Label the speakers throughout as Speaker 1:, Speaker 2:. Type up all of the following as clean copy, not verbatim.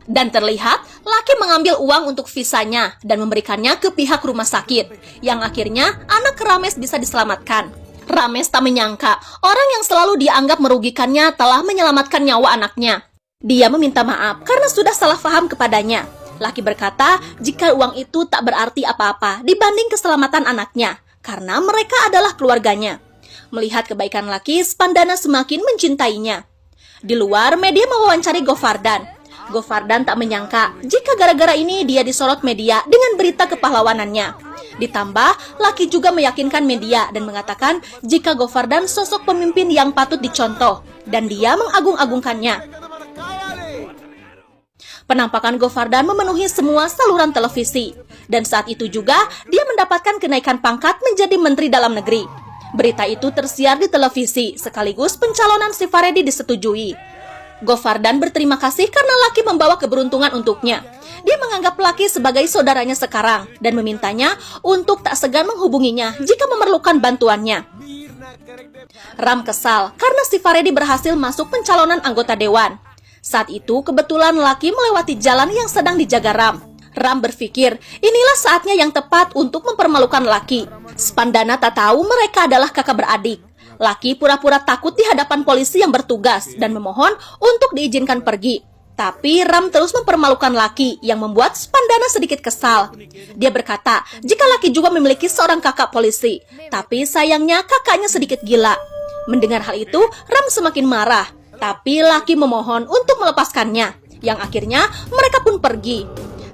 Speaker 1: Dan terlihat laki mengambil uang untuk visanya dan memberikannya ke pihak rumah sakit, yang akhirnya anak Rames bisa diselamatkan. Rames tak menyangka orang yang selalu dianggap merugikannya telah menyelamatkan nyawa anaknya. Dia meminta maaf karena sudah salah paham kepadanya. Laki berkata jika uang itu tak berarti apa-apa dibanding keselamatan anaknya, karena mereka adalah keluarganya. Melihat kebaikan laki, Spandana semakin mencintainya. Di luar, media mewawancari Govardan. Govardan tak menyangka jika gara-gara ini dia disorot media dengan berita kepahlawanannya. Ditambah, laki juga meyakinkan media dan mengatakan jika Govardan sosok pemimpin yang patut dicontoh dan dia mengagung-agungkannya. Penampakan Govardan memenuhi semua saluran televisi. Dan saat itu juga, dia mendapatkan kenaikan pangkat menjadi Menteri Dalam Negeri. Berita itu tersiar di televisi, sekaligus pencalonan Sifaredi disetujui. Govardan berterima kasih karena laki membawa keberuntungan untuknya. Dia menganggap laki sebagai saudaranya sekarang dan memintanya untuk tak segan menghubunginya jika memerlukan bantuannya. Ram kesal karena Sifaredi berhasil masuk pencalonan anggota dewan. Saat itu kebetulan laki melewati jalan yang sedang dijaga Ram. Ram berpikir inilah saatnya yang tepat untuk mempermalukan laki. Spandana tak tahu mereka adalah kakak beradik. Laki pura-pura takut di hadapan polisi yang bertugas dan memohon untuk diizinkan pergi. Tapi Ram terus mempermalukan laki yang membuat Spandana sedikit kesal. Dia berkata jika laki juga memiliki seorang kakak polisi, tapi sayangnya kakaknya sedikit gila. Mendengar hal itu, Ram semakin marah. Tapi laki memohon untuk melepaskannya, yang akhirnya mereka pun pergi.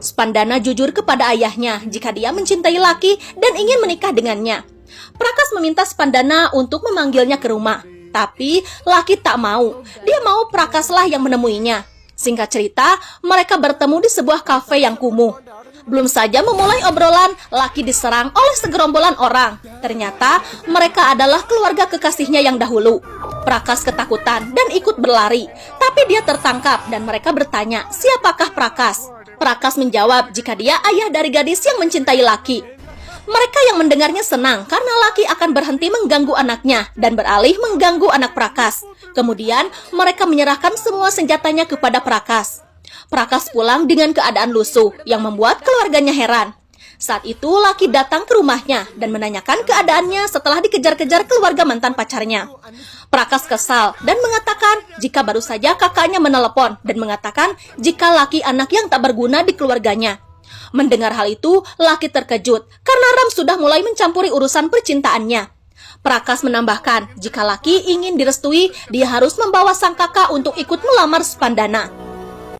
Speaker 1: Spandana jujur kepada ayahnya jika dia mencintai laki dan ingin menikah dengannya. Prakas meminta Spandana untuk memanggilnya ke rumah, tapi laki tak mau. Dia mau Prakaslah yang menemuinya. Singkat cerita, mereka bertemu di sebuah kafe yang kumuh. Belum saja memulai obrolan, laki diserang oleh segerombolan orang. Ternyata mereka adalah keluarga kekasihnya yang dahulu. Prakas ketakutan dan ikut berlari, tapi dia tertangkap dan mereka bertanya, siapakah Prakas? Prakas menjawab jika dia ayah dari gadis yang mencintai laki. Mereka yang mendengarnya senang karena laki akan berhenti mengganggu anaknya dan beralih mengganggu anak Prakas. Kemudian mereka menyerahkan semua senjatanya kepada Prakas. Prakas pulang dengan keadaan lusuh yang membuat keluarganya heran. Saat itu laki datang ke rumahnya dan menanyakan keadaannya setelah dikejar-kejar keluarga mantan pacarnya. Prakas kesal dan mengatakan jika baru saja kakaknya menelepon dan mengatakan jika laki anak yang tak berguna di keluarganya. Mendengar hal itu, laki terkejut karena Ram sudah mulai mencampuri urusan percintaannya. Prakas menambahkan, jika laki ingin direstui, dia harus membawa sang kakak untuk ikut melamar Spandana.